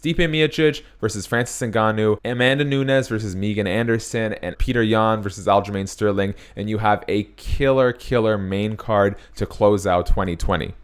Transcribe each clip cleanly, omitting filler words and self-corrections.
Stipe Miocic versus Francis Ngannou, Amanda Nunes versus Megan Anderson, and Petr Yan versus Aljamain Sterling, and you have a killer main card to close out 2020.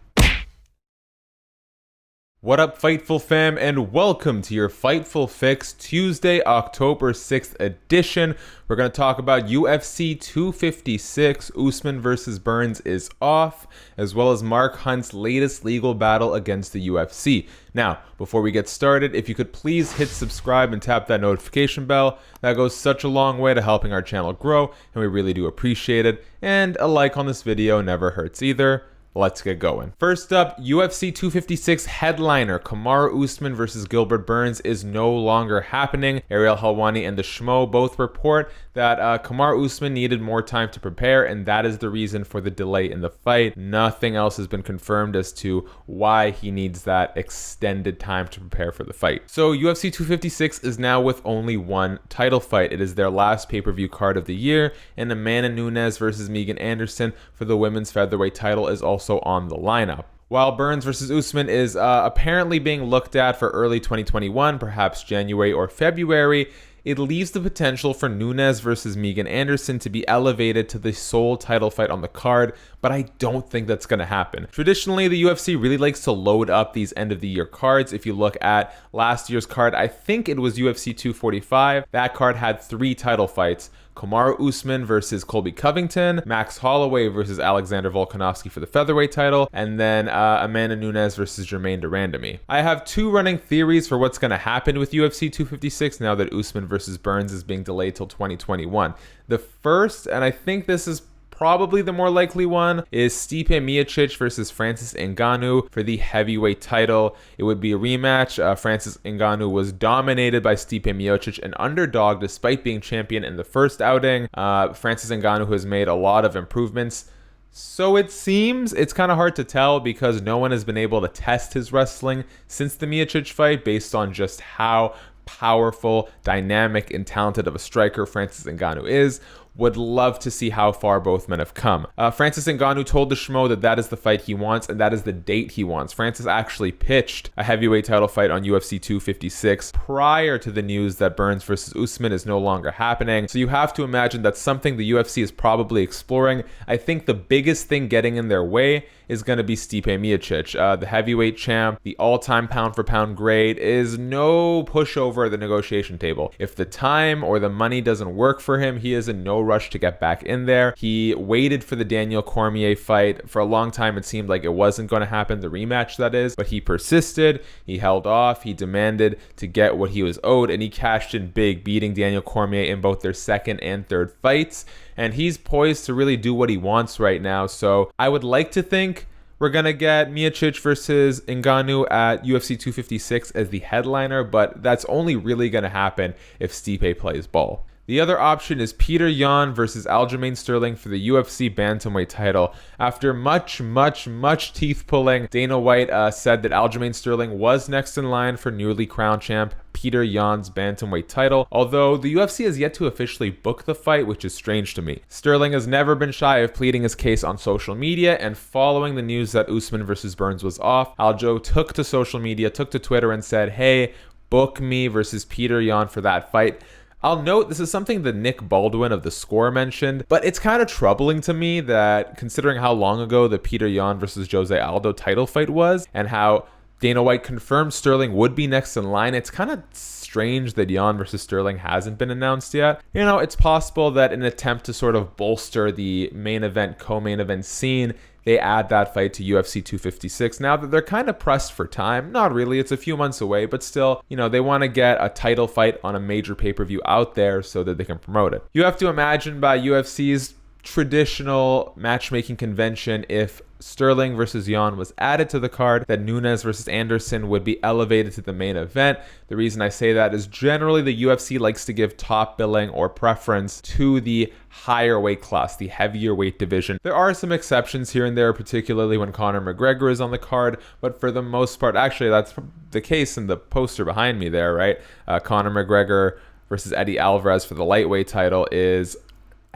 What up, Fightful fam, and welcome to your Fightful Fix Tuesday, October 6th edition. We're going to talk about UFC 256. Usman versus Burns is off, as well as Mark Hunt's latest legal battle against the UFC. Now, before we get started, if you could please hit subscribe and tap that notification bell. That goes such a long way to helping our channel grow, and we really do appreciate it. And a like on this video never hurts either. Let's get going. First up, UFC 256 headliner Kamaru Usman versus Gilbert Burns is no longer happening. Ariel Helwani and the Schmo both report that Kamaru Usman needed more time to prepare, and that is the reason for the delay in the fight. Nothing else has been confirmed as to why he needs that extended time to prepare for the fight. So UFC 256 is now with only one title fight. It is their last pay-per-view card of the year, and Amanda Nunes versus Megan Anderson for the women's featherweight title is also on the lineup. While Burns versus Usman is apparently being looked at for early 2021, perhaps January or February, it leaves the potential for Nunes versus Megan Anderson to be elevated to the sole title fight on the card, but I don't think that's going to happen. Traditionally, the UFC really likes to load up these end-of-the-year cards. If you look at last year's card, I think it was UFC 245. That card had 3 title fights. Kamaru Usman versus Colby Covington, Max Holloway versus Alexander Volkanovski for the featherweight title, and then Amanda Nunes versus Germaine de Randamie. I have 2 running theories for what's going to happen with UFC 256 now that Usman versus Burns is being delayed till 2021. The first, and I think this is probably the more likely one, is Stipe Miocic versus Francis Ngannou for the heavyweight title. It would be a rematch. Francis Ngannou was dominated by Stipe Miocic, an underdog despite being champion in the first outing. Francis Ngannou has made a lot of improvements. So it seems it's kind of hard to tell because no one has been able to test his wrestling since the Miocic fight based on just how powerful, dynamic, and talented of a striker Francis Ngannou is. Would love to see how far both men have come. Francis Ngannou told the Schmo that that is the fight he wants and that is the date he wants. Francis actually pitched a heavyweight title fight on UFC 256 prior to the news that Burns versus Usman is no longer happening. So you have to imagine that's something the UFC is probably exploring. I think the biggest thing getting in their way is going to be Stipe Miocic. The heavyweight champ, the all-time pound-for-pound great, is no pushover at the negotiation table. If the time or the money doesn't work for him, he is in no rush to get back in there. He waited for the Daniel Cormier fight. For a long time, it seemed like it wasn't going to happen, the rematch that is, but he persisted, he held off, he demanded to get what he was owed, and he cashed in big, beating Daniel Cormier in both their second and third fights. And he's poised to really do what he wants right now. So I would like to think we're going to get Miocic versus Ngannou at UFC 256 as the headliner, but that's only really going to happen if Stipe plays ball. The other option is Petr Yan versus Aljamain Sterling for the UFC bantamweight title. After much teeth pulling, Dana White said that Aljamain Sterling was next in line for newly crowned champ Petr Yan's bantamweight title, although the UFC has yet to officially book the fight, which is strange to me. Sterling has never been shy of pleading his case on social media, and following the news that Usman versus Burns was off, Aljo took to social media, took to Twitter and said, hey, book me versus Petr Yan for that fight. I'll note this is something that Nick Baldwin of The Score mentioned, but it's kind of troubling to me that considering how long ago the Petr Yan versus Jose Aldo title fight was and how Dana White confirmed Sterling would be next in line, it's kind of strange that Yan versus Sterling hasn't been announced yet. You know, it's possible that in an attempt to sort of bolster the main event, co-main event scene, they add that fight to UFC 256 now that they're kind of pressed for time. Not really, it's a few months away, but still, you know, they want to get a title fight on a major pay-per-view out there so that they can promote it. You have to imagine by UFC's traditional matchmaking convention, if Sterling versus Yan was added to the card, that Nunes versus Anderson would be elevated to the main event. The reason I say that is generally the UFC likes to give top billing or preference to the higher weight class, the heavier weight division. There are some exceptions here and there, particularly when Conor McGregor is on the card, but for the most part, actually that's the case in the poster behind me there, right? Conor McGregor versus Eddie Alvarez for the lightweight title is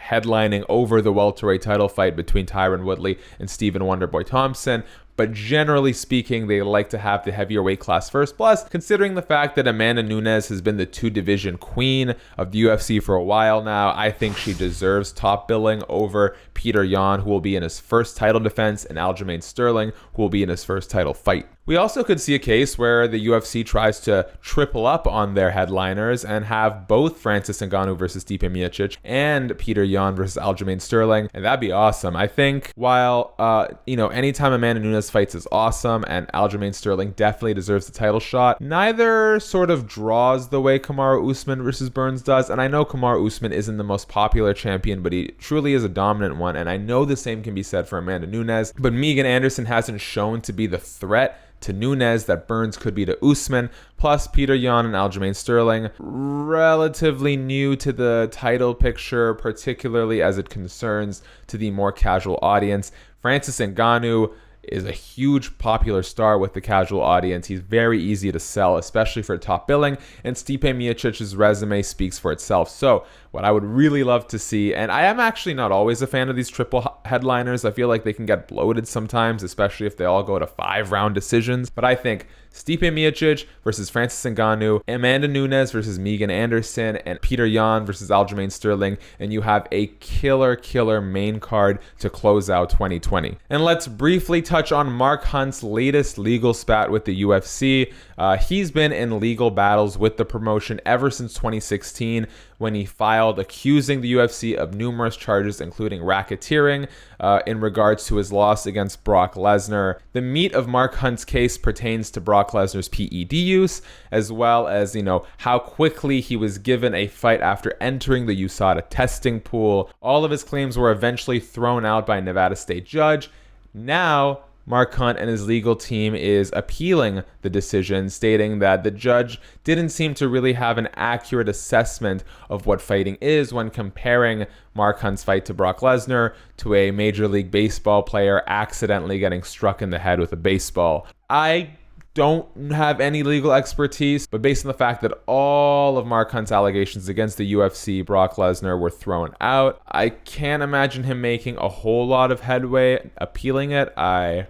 headlining over the welterweight title fight between Tyron Woodley and Stephen Wonderboy Thompson. but generally speaking, they like to have the heavier weight class first. Plus, considering the fact that Amanda Nunes has been the two-division queen of the UFC for a while now, I think she deserves top billing over Petr Yan, who will be in his first title defense, and Aljamain Sterling, who will be in his first title fight. We also could see a case where the UFC tries to triple up on their headliners and have both Francis Ngannou versus Stipe Miocic and Petr Yan versus Aljamain Sterling, and that'd be awesome. I think while, anytime Amanda Nunes fights is awesome and Aljamain Sterling definitely deserves the title shot, neither sort of draws the way Kamaru Usman versus Burns does, and I know Kamaru Usman isn't the most popular champion, but he truly is a dominant one, and I know the same can be said for Amanda Nunes, but Megan Anderson hasn't shown to be the threat to Nunes that Burns could be to Usman. Plus, Petr Yan and Aljamain Sterling, relatively new to the title picture, particularly as it concerns to the more casual audience. Francis Ngannou is a huge popular star with the casual audience. He's very easy to sell, especially for top billing, and Stipe Miocic's resume speaks for itself. So what I would really love to see, and I am actually not always a fan of these triple headliners. I feel like they can get bloated sometimes, especially if they all go to 5-round decisions. But I think Stipe Miocic versus Francis Ngannou, Amanda Nunes versus Megan Anderson, and Petr Yan versus Aljamain Sterling, and you have a killer main card to close out 2020. And let's briefly touch on Mark Hunt's latest legal spat with the UFC. He's been in legal battles with the promotion ever since 2016, when he filed accusing the UFC of numerous charges, including racketeering, in regards to his loss against Brock Lesnar. The meat of Mark Hunt's case pertains to Brock Lesnar's PED use, as well as, how quickly he was given a fight after entering the USADA testing pool. All of his claims were eventually thrown out by a Nevada state judge. Now, Mark Hunt and his legal team is appealing the decision, stating that the judge didn't seem to really have an accurate assessment of what fighting is when comparing Mark Hunt's fight to Brock Lesnar to a Major League Baseball player accidentally getting struck in the head with a baseball. I don't have any legal expertise, but based on the fact that all of Mark Hunt's allegations against the UFC, Brock Lesnar, were thrown out, I can't imagine him making a whole lot of headway appealing it. I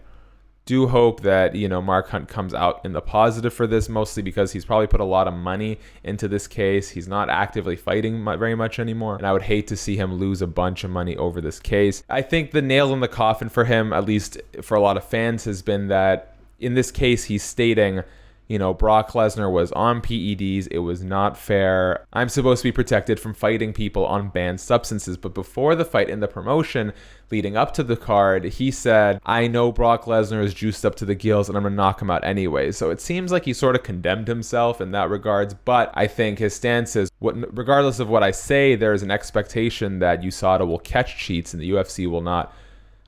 do hope that, Mark Hunt comes out in the positive for this, mostly because he's probably put a lot of money into this case. He's not actively fighting very much anymore, and I would hate to see him lose a bunch of money over this case. I think the nail in the coffin for him, at least for a lot of fans, has been that in this case, he's stating, Brock Lesnar was on PEDs. It was not fair. I'm supposed to be protected from fighting people on banned substances. But before the fight in the promotion leading up to the card, he said, I know Brock Lesnar is juiced up to the gills and I'm going to knock him out anyway. So it seems like he sort of condemned himself in that regards. But I think his stance is, regardless of what I say, there is an expectation that USADA will catch cheats and the UFC will not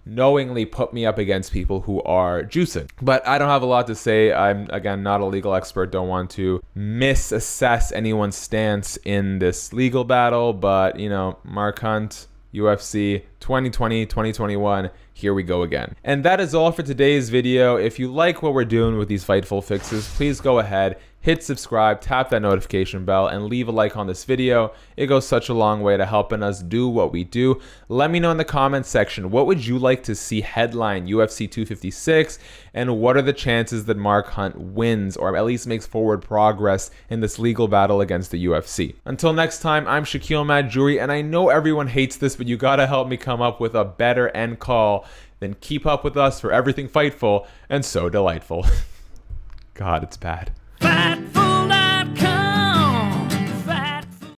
knowingly put me up against people who are juicing. But I don't have a lot to say. I'm, again, not a legal expert. Don't want to misassess anyone's stance in this legal battle. But, Mark Hunt, UFC 2020, 2021, here we go again. And that is all for today's video. If you like what we're doing with these Fightful Fixes, please go ahead, hit subscribe, tap that notification bell, and leave a like on this video. It goes such a long way to helping us do what we do. Let me know in the comments section, what would you like to see headline UFC 256, and what are the chances that Mark Hunt wins, or at least makes forward progress in this legal battle against the UFC. Until next time, I'm Shaquille Madjouri, and I know everyone hates this, but you gotta help me come up with a better end call. Then keep up with us for everything Fightful and so delightful. God, it's bad.